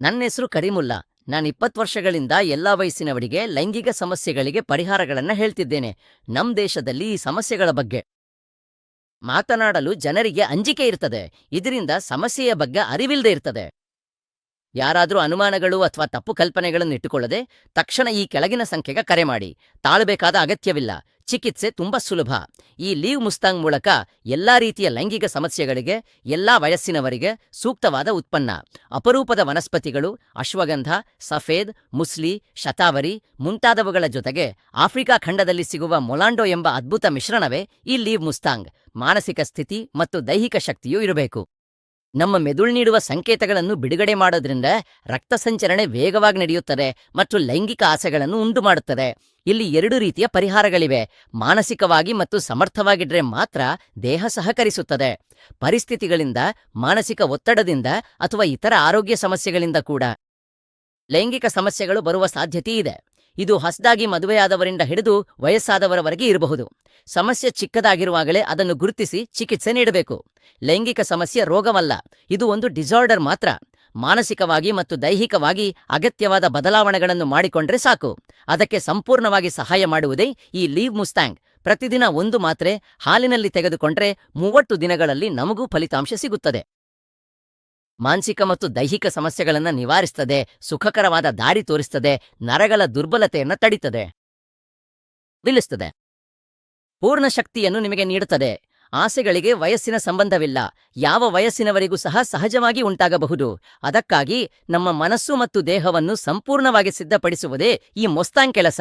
ನನ್ನ ಹೆಸರು ಕರೀಮುಲ್ಲಾ. ನಾನು 20 ವರ್ಷಗಳಿಂದ ಎಲ್ಲಾ ವಯಸ್ಸಿನವರಿಗೆ ಲೈಂಗಿಕ ಸಮಸ್ಯೆಗಳಿಗೆ ಪರಿಹಾರಗಳನ್ನ ಹೇಳ್ತಿದ್ದೇನೆ. ನಮ್ ದೇಶದಲ್ಲಿ ಈ ಸಮಸ್ಯೆಗಳ ಬಗ್ಗೆ ಮಾತನಾಡಲು ಜನರಿಗೆ ಅಂಜಿಕೆ ಇರ್ತದೆ. ಇದರಿಂದ ಸಮಸ್ಯೆಯ ಬಗ್ಗೆ ಅರಿವಿಲ್ಲದೆ ಇರ್ತದೆ. ಯಾರಾದರೂ ಅನುಮಾನಗಳು ಅಥವಾ ತಪ್ಪು ಕಲ್ಪನೆಗಳನ್ನು ಇಟ್ಟುಕೊಳ್ಳದೆ ತಕ್ಷಣ ಈ ಕೆಳಗಿನ ಸಂಖ್ಯೆಗೆ ಕರೆ ಮಾಡಿ. ತಾಳಬೇಕಾದ ಅಗತ್ಯವಿಲ್ಲ. ಚಿಕಿತ್ಸೆ ತುಂಬಾ ಸುಲಭ. ಈ ಲೀವ್ ಮುಸ್ತಾಂಗ್ ಮೂಲಕ ಎಲ್ಲಾ ರೀತಿಯ ಲೈಂಗಿಕ ಸಮಸ್ಯೆಗಳಿಗೆ ಎಲ್ಲಾ ವಯಸ್ಸಿನವರಿಗೆ ಸೂಕ್ತವಾದ ಉತ್ಪನ್ನ. ಅಪರೂಪದ ವನಸ್ಪತಿಗಳು, ಅಶ್ವಗಂಧ, ಸಫೇದ್, ಮುಸ್ಲಿ, ಶತಾವರಿ ಮುಂತಾದವುಗಳ ಜೊತೆಗೆ ಆಫ್ರಿಕಾ ಖಂಡದಲ್ಲಿ ಸಿಗುವ ಮೊಲಾಂಡೋ ಎಂಬ ಅದ್ಭುತ ಮಿಶ್ರಣವೇ ಈ ಲೀವ್ ಮುಸ್ತಾಂಗ್. ಮಾನಸಿಕ ಸ್ಥಿತಿ ಮತ್ತು ದೈಹಿಕ ಶಕ್ತಿಯೂ ಇರಬೇಕು. ನಮ್ಮ ಮೆದುಳು ನೀಡುವ ಸಂಕೇತಗಳನ್ನು ಬಿಡುಗಡೆ ಮಾಡೋದ್ರಿಂದ ರಕ್ತ ಸಂಚರಣೆ ವೇಗವಾಗಿ ನಡೆಯುತ್ತದೆ ಮತ್ತು ಲೈಂಗಿಕ ಆಸೆಗಳನ್ನು ಉಂಟು ಮಾಡುತ್ತದೆ. ಇಲ್ಲಿ 2 ರೀತಿಯ ಪರಿಹಾರಗಳಿವೆ. ಮಾನಸಿಕವಾಗಿ ಮತ್ತು ಸಮರ್ಥವಾಗಿದ್ರೆ ಮಾತ್ರ ದೇಹ ಸಹಕರಿಸುತ್ತದೆ. ಪರಿಸ್ಥಿತಿಗಳಿಂದ, ಮಾನಸಿಕ ಒತ್ತಡದಿಂದ ಅಥವಾ ಇತರ ಆರೋಗ್ಯ ಸಮಸ್ಯೆಗಳಿಂದ ಕೂಡ ಲೈಂಗಿಕ ಸಮಸ್ಯೆಗಳು ಬರುವ ಸಾಧ್ಯತೆ ಇದೆ. ಇದು ಹೊಸದಾಗಿ ಮದುವೆಯಾದವರಿಂದ ಹಿಡಿದು ವಯಸ್ಸಾದವರವರೆಗೆ ಇರಬಹುದು. ಸಮಸ್ಯೆ ಚಿಕ್ಕದಾಗಿರುವಾಗಲೇ ಅದನ್ನು ಗುರುತಿಸಿ ಚಿಕಿತ್ಸೆ ನೀಡಬೇಕು. ಲೈಂಗಿಕ ಸಮಸ್ಯೆ ರೋಗವಲ್ಲ, ಇದು ಒಂದು ಡಿಸಾರ್ಡರ್ ಮಾತ್ರ. ಮಾನಸಿಕವಾಗಿ ಮತ್ತು ದೈಹಿಕವಾಗಿ ಅಗತ್ಯವಾದ ಬದಲಾವಣೆಗಳನ್ನು ಮಾಡಿಕೊಂಡ್ರೆ ಸಾಕು. ಅದಕ್ಕೆ ಸಂಪೂರ್ಣವಾಗಿ ಸಹಾಯ ಮಾಡುವುದೇ ಈ ಲೀವ್ ಮುಸ್ತಾಂಗ್. ಪ್ರತಿದಿನ 1 ಮಾತ್ರೆ ಹಾಲಿನಲ್ಲಿ ತೆಗೆದುಕೊಂಡ್ರೆ 30 ದಿನಗಳಲ್ಲಿ ನಮಗೂ ಫಲಿತಾಂಶ ಸಿಗುತ್ತದೆ. ಮಾನಸಿಕ ಮತ್ತು ದೈಹಿಕ ಸಮಸ್ಯೆಗಳನ್ನು ನಿವಾರಿಸ್ತದೆ, ಸುಖಕರವಾದ ದಾರಿ ತೋರಿಸ್ತದೆ, ನರಗಳ ದುರ್ಬಲತೆಯನ್ನು ತಡಿತದೆ, ನಿಲ್ಲಿಸ್ತದೆ, ಪೂರ್ಣ ಶಕ್ತಿಯನ್ನು ನಿಮಗೆ ನೀಡುತ್ತದೆ. ಆಸೆಗಳಿಗೆ ವಯಸ್ಸಿನ ಸಂಬಂಧವಿಲ್ಲ. ಯಾವ ವಯಸ್ಸಿನವರಿಗೂ ಸಹ ಸಹಜವಾಗಿ ಉಂಟಾಗಬಹುದು. ಅದಕ್ಕಾಗಿ ನಮ್ಮ ಮನಸ್ಸು ಮತ್ತು ದೇಹವನ್ನು ಸಂಪೂರ್ಣವಾಗಿ ಸಿದ್ಧಪಡಿಸುವುದೇ ಈ ಮೊಸ್ತಾಂಗ್ ಕೆಲಸ.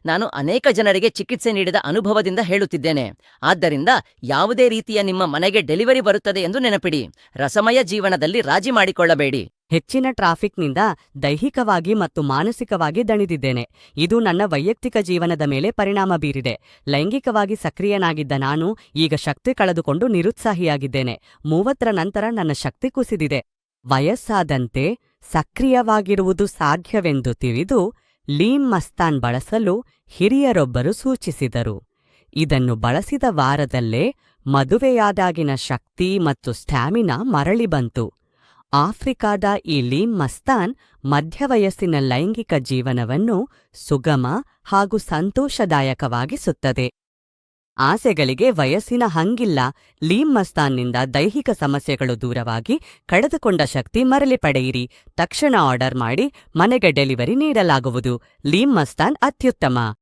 ನಾನು ಅನೇಕ ಜನರಿಗೆ ಚಿಕಿತ್ಸೆ ನೀಡಿದ ಅನುಭವದಿಂದ ಹೇಳುತ್ತಿದ್ದೇನೆ. ಆದ್ದರಿಂದ ಯಾವುದೇ ರೀತಿಯ ನಿಮ್ಮ ಮನೆಗೆ ಡೆಲಿವರಿ ಬರುತ್ತದೆ ಎಂದು ನೆನಪಿಡಿ. ರಸಮಯ ಜೀವನದಲ್ಲಿ ರಾಜಿ ಮಾಡಿಕೊಳ್ಳಬೇಡಿ. ಹೆಚ್ಚಿನ ಟ್ರಾಫಿಕ್ನಿಂದ ದೈಹಿಕವಾಗಿ ಮತ್ತು ಮಾನಸಿಕವಾಗಿ ದಣಿದಿದ್ದೇನೆ. ಇದು ನನ್ನ ವೈಯಕ್ತಿಕ ಜೀವನದ ಮೇಲೆ ಪರಿಣಾಮ ಬೀರಿದೆ. ಲೈಂಗಿಕವಾಗಿ ಸಕ್ರಿಯನಾಗಿದ್ದ ನಾನು ಈಗ ಶಕ್ತಿ ಕಳೆದುಕೊಂಡು ನಿರುತ್ಸಾಹಿಯಾಗಿದ್ದೇನೆ. 30ರ ನಂತರ ನನ್ನ ಶಕ್ತಿ ಕುಸಿದಿದೆ. ವಯಸ್ಸಾದಂತೆ ಸಕ್ರಿಯವಾಗಿರುವುದು ಸಾಧ್ಯವೆಂದು ತಿಳಿದು ಲೀವ್ ಮಸ್ತಾನ್ ಬಳಸಲು ಹಿರಿಯರೊಬ್ಬರು ಸೂಚಿಸಿದರು. ಇದನ್ನು ಬಳಸಿದ ವಾರದಲ್ಲೇ ಮದುವೆಯಾದಾಗಿನ ಶಕ್ತಿ ಮತ್ತು ಸ್ಟ್ಯಾಮಿನಾ ಮರಳಿ ಬಂತು. ಆಫ್ರಿಕಾದ ಈ ಲೀವ್ ಮಸ್ತಾನ್ ಮಧ್ಯವಯಸ್ಸಿನ ಲೈಂಗಿಕ ಜೀವನವನ್ನು ಸುಗಮ ಹಾಗೂ ಸಂತೋಷದಾಯಕವಾಗಿಸುತ್ತದೆ. ಆಸೆಗಳಿಗೆ ವಯಸ್ಸಿನ ಹಂಗಿಲ್ಲ. ಲೀವ್ ಮಸ್ತಾನ್ನಿಂದ ದೈಹಿಕ ಸಮಸ್ಯೆಗಳು ದೂರವಾಗಿ ಕಳೆದುಕೊಂಡ ಶಕ್ತಿ ಮರಳಿ ಪಡೆಯಿರಿ. ತಕ್ಷಣ ಆರ್ಡರ್ ಮಾಡಿ, ಮನೆಗೆ ಡೆಲಿವರಿ ನೀಡಲಾಗುವುದು. ಲೀವ್ ಮಸ್ತಾನ್ ಅತ್ಯುತ್ತಮ.